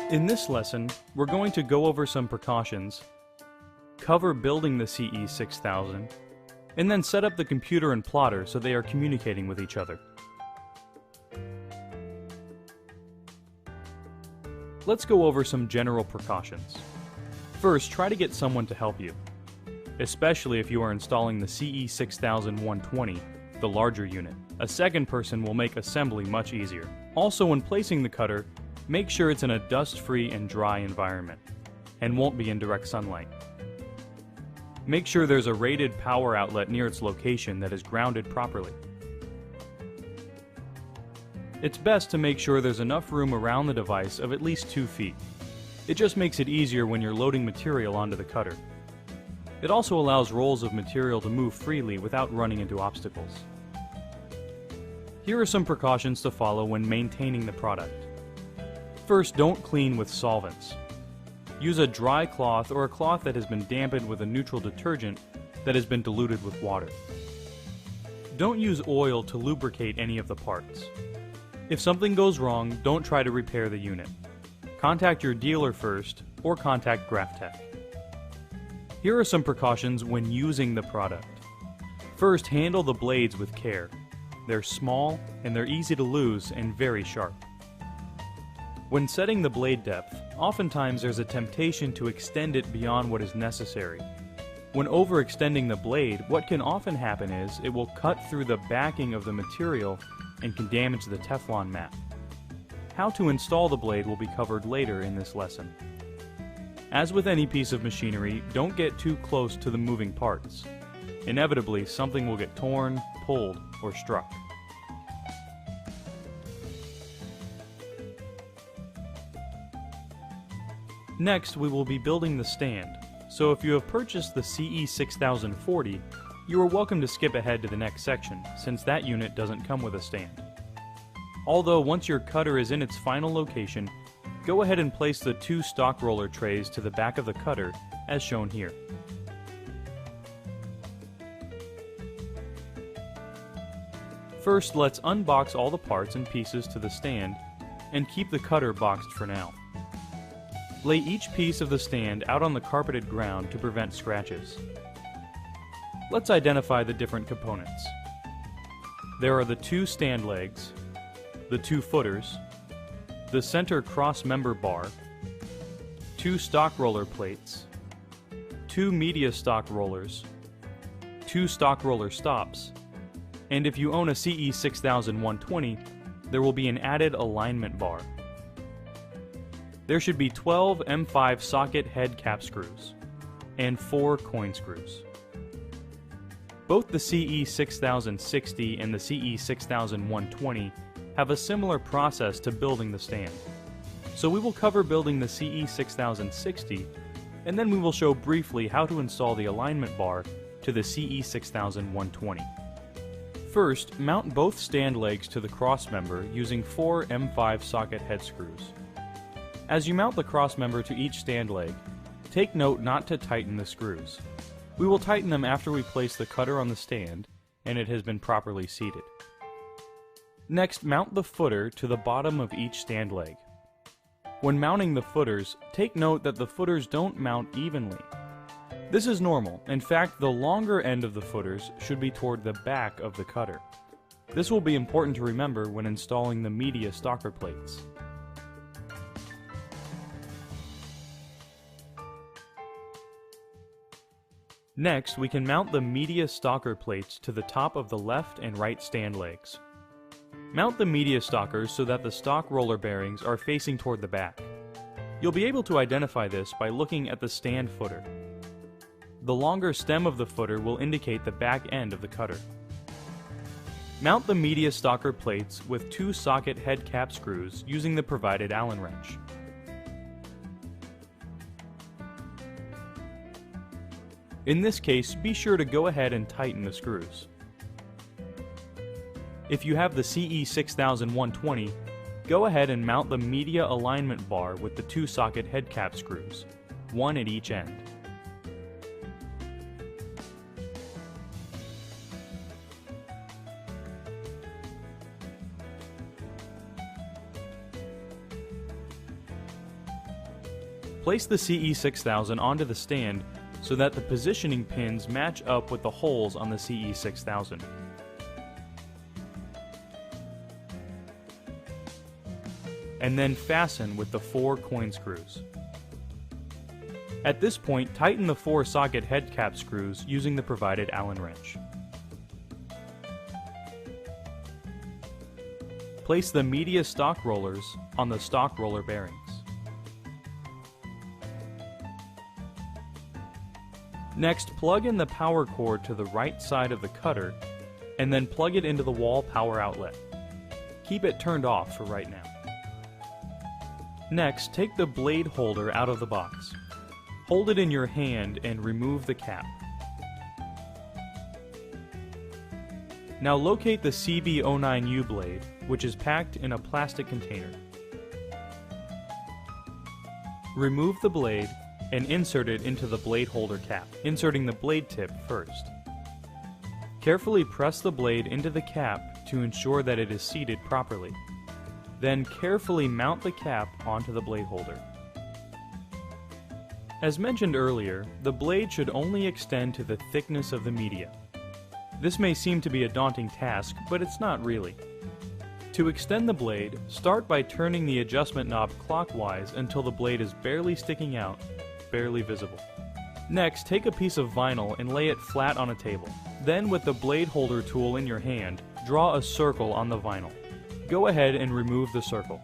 In this lesson, we're going to go over some precautions, cover building the CE6000, and then set up the computer and plotter so they are communicating with each other. Let's go over some general precautions. First, try to get someone to help you, especially if you are installing the CE6000-120, the larger unit. A second person will make assembly much easier. Also, when placing the cutter, make sure it's in a dust-free and dry environment, and won't be in direct sunlight. Make sure there's a rated power outlet near its location that is grounded properly. It's best to make sure there's enough room around the device of at least 2 feet. It just makes it easier when you're loading material onto the cutter. It also allows rolls of material to move freely without running into obstacles. Here are some precautions to follow when maintaining the product. First, don't clean with solvents. Use a dry cloth or a cloth that has been dampened with a neutral detergent that has been diluted with water. Don't use oil to lubricate any of the parts. If something goes wrong, don't try to repair the unit. Contact your dealer first or contact GraphTech. Here are some precautions when using the product. First, handle the blades with care. They're small and they're easy to lose and very sharp. When setting the blade depth, oftentimes there's a temptation to extend it beyond what is necessary. When overextending the blade, what can often happen is it will cut through the backing of the material and can damage the Teflon mat. How to install the blade will be covered later in this lesson. As with any piece of machinery, don't get too close to the moving parts. Inevitably, something will get torn, pulled, or struck. Next, we will be building the stand, so if you have purchased the CE6040, you are welcome to skip ahead to the next section, since that unit doesn't come with a stand. Although once your cutter is in its final location, go ahead and place the 2 stock roller trays to the back of the cutter, as shown here. First, let's unbox all the parts and pieces to the stand, and keep the cutter boxed for now. Lay each piece of the stand out on the carpeted ground to prevent scratches. Let's identify the different components. There are the 2 stand legs, the 2 footers, the center cross member bar, 2 stock roller plates, 2 media stock rollers, 2 stock roller stops, and if you own a CE6000-120, there will be an added alignment bar. There should be 12 M5 socket head cap screws and 4 coin screws. Both the CE6060 and the CE6000-120 have a similar process to building the stand. So we will cover building the CE6060, and then we will show briefly how to install the alignment bar to the CE6000-120. First, mount both stand legs to the cross member using 4 M5 socket head screws. As you mount the cross member to each stand leg, take note not to tighten the screws. We will tighten them after we place the cutter on the stand and it has been properly seated. Next, mount the footer to the bottom of each stand leg. When mounting the footers, take note that the footers don't mount evenly. This is normal. In fact, the longer end of the footers should be toward the back of the cutter. This will be important to remember when installing the media stalker plates. Next, we can mount the media stalker plates to the top of the left and right stand legs. Mount the media stalkers so that the stock roller bearings are facing toward the back. You'll be able to identify this by looking at the stand footer. The longer stem of the footer will indicate the back end of the cutter. Mount the media stalker plates with 2 socket head cap screws using the provided Allen wrench. In this case, be sure to go ahead and tighten the screws. If you have the CE6000-120, go ahead and mount the media alignment bar with the 2 socket head cap screws, 1 at each end. Place the CE6000 onto the stand so that the positioning pins match up with the holes on the CE6000. And then fasten with the 4 coin screws. At this point, tighten the 4 socket head cap screws using the provided Allen wrench. Place the media stock rollers on the stock roller bearings. Next, plug in the power cord to the right side of the cutter and then plug it into the wall power outlet. Keep it turned off for right now. Next, take the blade holder out of the box. Hold it in your hand and remove the cap. Now locate the CB09U blade, which is packed in a plastic container. Remove the blade and insert it into the blade holder cap, inserting the blade tip first. Carefully press the blade into the cap to ensure that it is seated properly. Then carefully mount the cap onto the blade holder. As mentioned earlier, the blade should only extend to the thickness of the media. This may seem to be a daunting task, but it's not really. To extend the blade, start by turning the adjustment knob clockwise until the blade is barely sticking out, barely visible. Next, take a piece of vinyl and lay it flat on a table. Then, with the blade holder tool in your hand, draw a circle on the vinyl. Go ahead and remove the circle.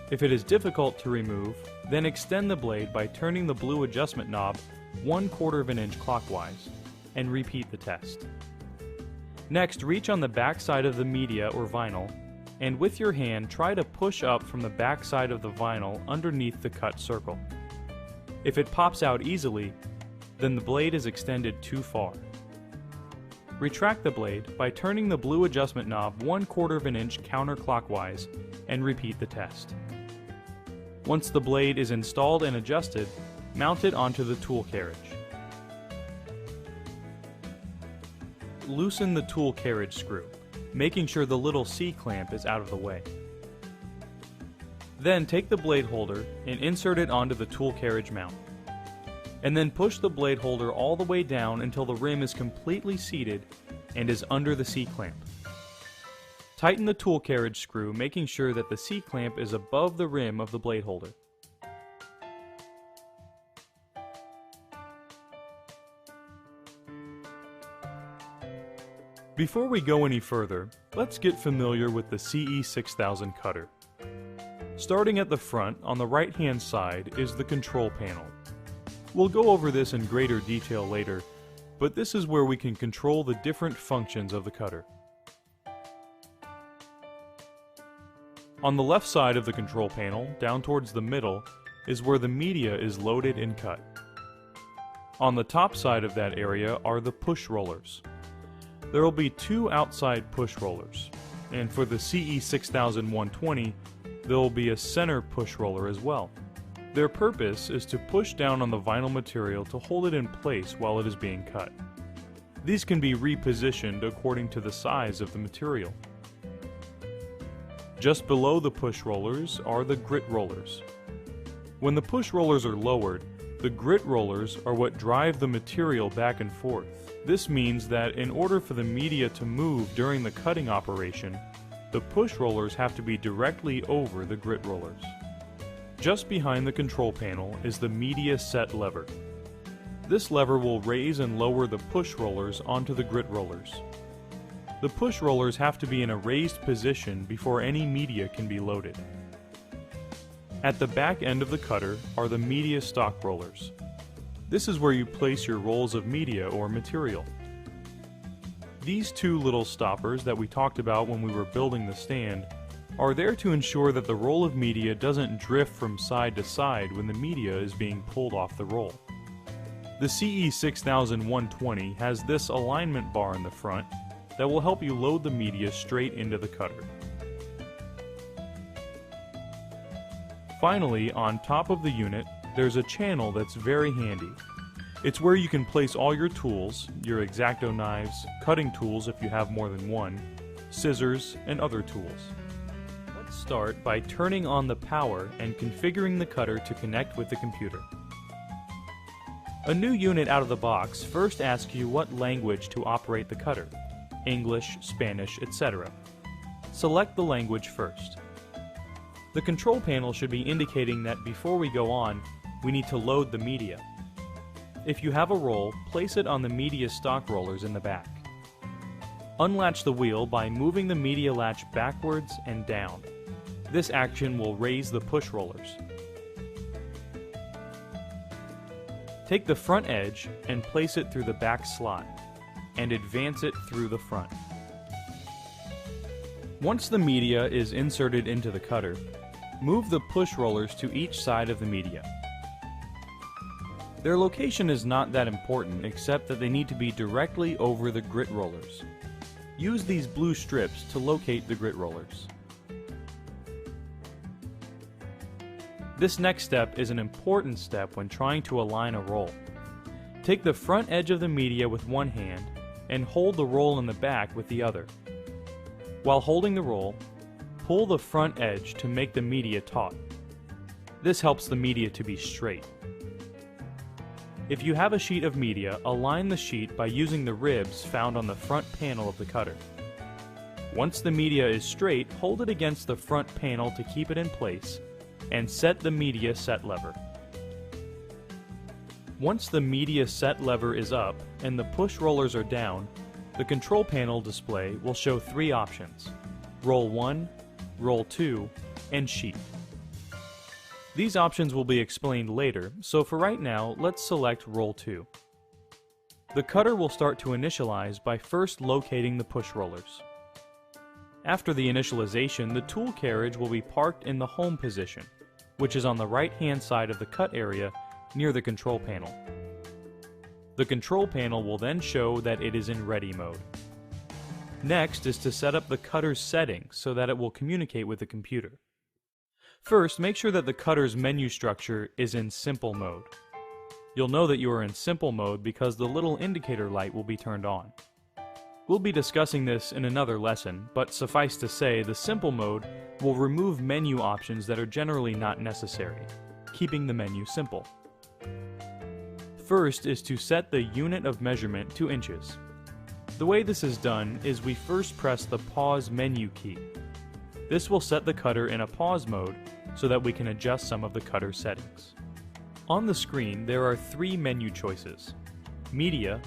If it is difficult to remove, then extend the blade by turning the blue adjustment knob 1/4 of an inch clockwise, and repeat the test. Next, reach on the back side of the media or vinyl, and with your hand try to push up from the back side of the vinyl underneath the cut circle. If it pops out easily, then the blade is extended too far. Retract the blade by turning the blue adjustment knob 1/4 of an inch counterclockwise and repeat the test. Once the blade is installed and adjusted, mount it onto the tool carriage. Loosen the tool carriage screw, making sure the little C-clamp is out of the way. Then take the blade holder and insert it onto the tool carriage mount. And then push the blade holder all the way down until the rim is completely seated and is under the C-clamp. Tighten the tool carriage screw, making sure that the C-clamp is above the rim of the blade holder. Before we go any further, let's get familiar with the CE6000 cutter. Starting at the front, on the right-hand side, is the control panel. We'll go over this in greater detail later, but this is where we can control the different functions of the cutter. On the left side of the control panel, down towards the middle, is where the media is loaded and cut. On the top side of that area are the push rollers. There will be 2 outside push rollers, and for the CE6120, there will be a center push roller as well. Their purpose is to push down on the vinyl material to hold it in place while it is being cut. These can be repositioned according to the size of the material. Just below the push rollers are the grit rollers. When the push rollers are lowered, the grit rollers are what drive the material back and forth. This means that in order for the media to move during the cutting operation, the push rollers have to be directly over the grit rollers. Just behind the control panel is the media set lever. This lever will raise and lower the push rollers onto the grit rollers. The push rollers have to be in a raised position before any media can be loaded. At the back end of the cutter are the media stock rollers. This is where you place your rolls of media or material. These 2 little stoppers that we talked about when we were building the stand are there to ensure that the roll of media doesn't drift from side to side when the media is being pulled off the roll. The CE6120 has this alignment bar in the front that will help you load the media straight into the cutter. Finally, on top of the unit, there's a channel that's very handy. It's where you can place all your tools, your X-Acto knives, cutting tools if you have more than one, scissors, and other tools. Let's start by turning on the power and configuring the cutter to connect with the computer. A new unit out of the box first asks you what language to operate the cutter: English, Spanish, etc. Select the language first. The control panel should be indicating that before we go on, we need to load the media. If you have a roll, place it on the media stock rollers in the back. Unlatch the wheel by moving the media latch backwards and down. This action will raise the push rollers. Take the front edge and place it through the back slot, and advance it through the front. Once the media is inserted into the cutter, move the push rollers to each side of the media. Their location is not that important, except that they need to be directly over the grit rollers. Use these blue strips to locate the grit rollers. This next step is an important step when trying to align a roll. Take the front edge of the media with one hand and hold the roll in the back with the other. While holding the roll, pull the front edge to make the media taut. This helps the media to be straight. If you have a sheet of media, align the sheet by using the ribs found on the front panel of the cutter. Once the media is straight, hold it against the front panel to keep it in place, and set the media set lever. Once the media set lever is up and the push rollers are down, the control panel display will show three options: Roll 1, Roll 2, and Sheet. These options will be explained later, so for right now, let's select Roll 2. The cutter will start to initialize by first locating the push rollers. After the initialization, the tool carriage will be parked in the home position, which is on the right-hand side of the cut area near the control panel. The control panel will then show that it is in ready mode. Next is to set up the cutter's settings so that it will communicate with the computer. First, make sure that the cutter's menu structure is in simple mode. You'll know that you are in simple mode because the little indicator light will be turned on. We'll be discussing this in another lesson, but suffice to say, the simple mode will remove menu options that are generally not necessary, keeping the menu simple. First is to set the unit of measurement to inches. The way this is done is we first press the pause menu key. This will set the cutter in a pause mode so that we can adjust some of the cutter settings. On the screen there are three menu choices: Media,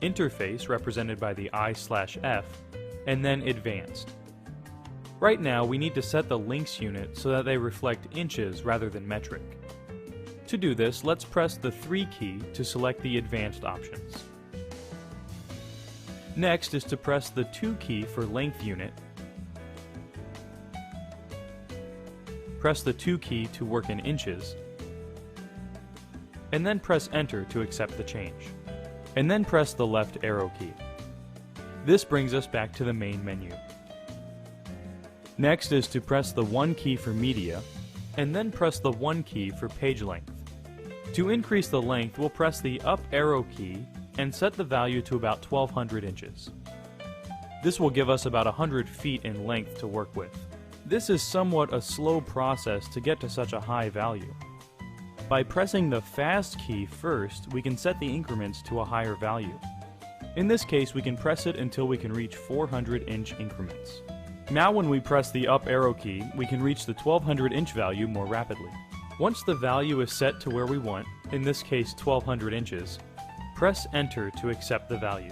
Interface represented by the I/F, and then Advanced. Right now we need to set the links unit so that they reflect inches rather than metric. To do this, let's press the 3 key to select the advanced options. Next is to press the 2 key for length unit, press the 2 key to work in inches, and then press Enter to accept the change. And then press the left arrow key. This brings us back to the main menu. Next is to press the 1 key for media, and then press the 1 key for page length. To increase the length, we'll press the up arrow key and set the value to about 1200 inches. This will give us about 100 feet in length to work with. This is somewhat a slow process to get to such a high value. By pressing the fast key first, we can set the increments to a higher value. In this case, we can press it until we can reach 400-inch increments. Now when we press the up arrow key, we can reach the 1200-inch value more rapidly. Once the value is set to where we want, in this case 1200 inches, press Enter to accept the value.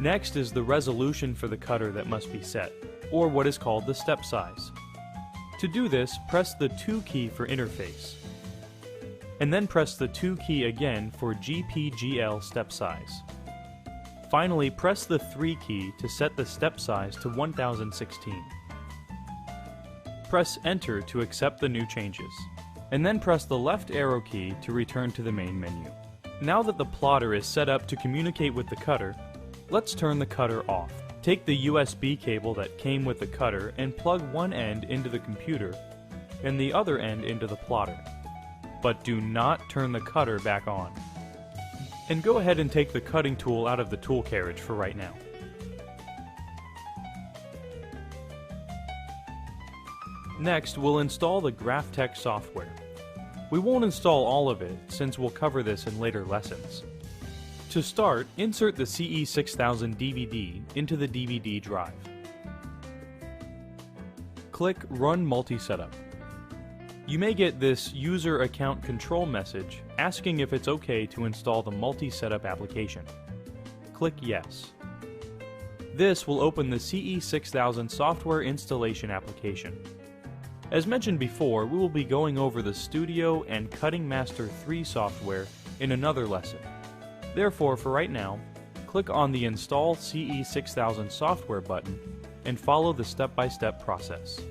Next is the resolution for the cutter that must be set, or what is called the step size. To do this, press the 2 key for interface, and then press the 2 key again for GPGL step size. Finally, press the 3 key to set the step size to 1016. Press Enter to accept the new changes, and then press the left arrow key to return to the main menu. Now that the plotter is set up to communicate with the cutter, let's turn the cutter off. Take the USB cable that came with the cutter and plug one end into the computer and the other end into the plotter. But do not turn the cutter back on. And go ahead and take the cutting tool out of the tool carriage for right now. Next, we'll install the GraphTech software. We won't install all of it, since we'll cover this in later lessons. To start, insert the CE6000 DVD into the DVD drive. Click Run Multi-Setup. You may get this User Account Control message asking if it's okay to install the multi-setup application. Click Yes. This will open the CE6000 software installation application. As mentioned before, we will be going over the Studio and Cutting Master 3 software in another lesson. Therefore, for right now, click on the Install CE6000 software button and follow the step-by-step process.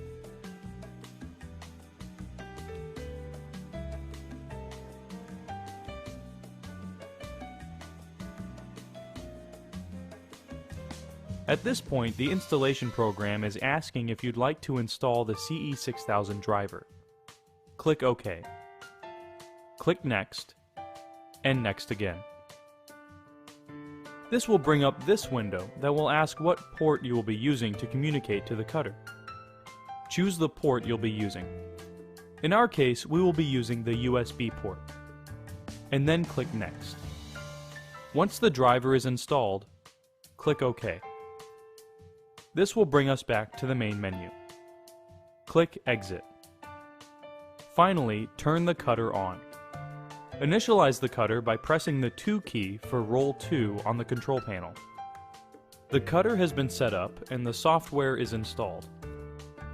At this point, the installation program is asking if you'd like to install the CE6000 driver. Click OK. Click Next, and Next again. This will bring up this window that will ask what port you will be using to communicate to the cutter. Choose the port you'll be using. In our case, we will be using the USB port. And then click Next. Once the driver is installed, click OK. This will bring us back to the main menu. Click Exit. Finally, turn the cutter on. Initialize the cutter by pressing the 2 key for Roll 2 on the control panel. The cutter has been set up and the software is installed.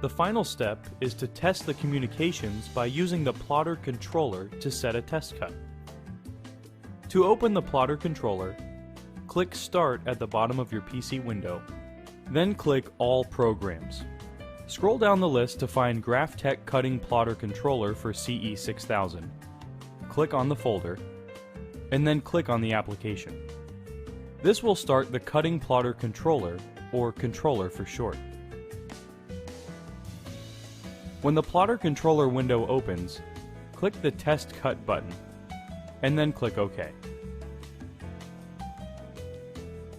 The final step is to test the communications by using the plotter controller to set a test cut. To open the plotter controller, click Start at the bottom of your PC window. Then click All Programs. Scroll down the list to find GraphTech Cutting Plotter Controller for CE6000. Click on the folder, and then click on the application. This will start the Cutting Plotter Controller, or controller for short. When the plotter controller window opens, click the Test Cut button, and then click OK.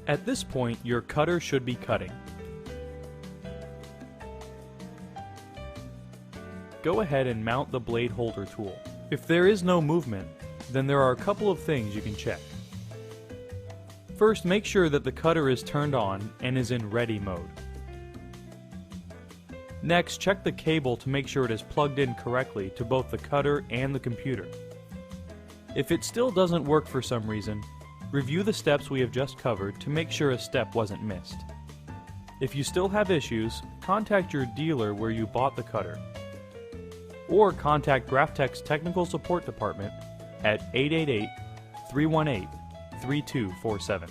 At this point, your cutter should be cutting. Go ahead and mount the blade holder tool. If there is no movement, then there are a couple of things you can check. First, make sure that the cutter is turned on and is in ready mode. Next, check the cable to make sure it is plugged in correctly to both the cutter and the computer. If it still doesn't work for some reason, review the steps we have just covered to make sure a step wasn't missed. If you still have issues, contact your dealer where you bought the cutter, or contact GraphTech's technical support department at 888-318-3247.